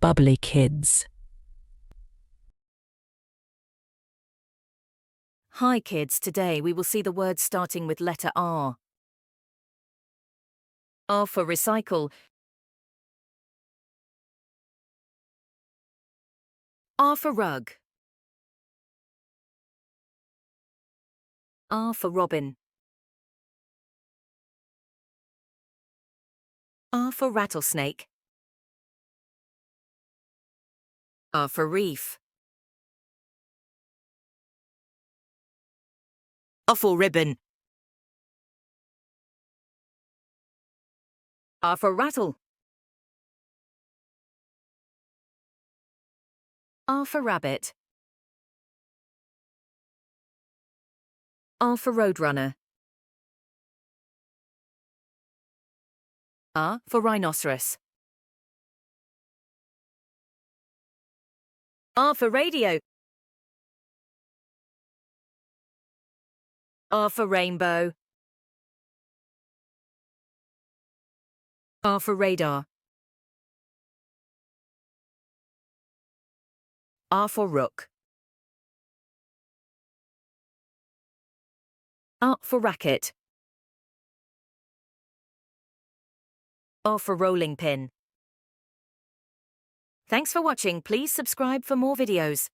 Bubbly Kids. Hi kids, today we will see the words starting with letter R. R for recycle. R for rug. R for robin. R for rattlesnake. R for reef. R for ribbon. R for rattle. R for rabbit. R for roadrunner. R for rhinoceros. R for radio. R for rainbow. R for radar. R for rook. R for racket. R for rolling pin. Thanks for watching. Please subscribe for more videos.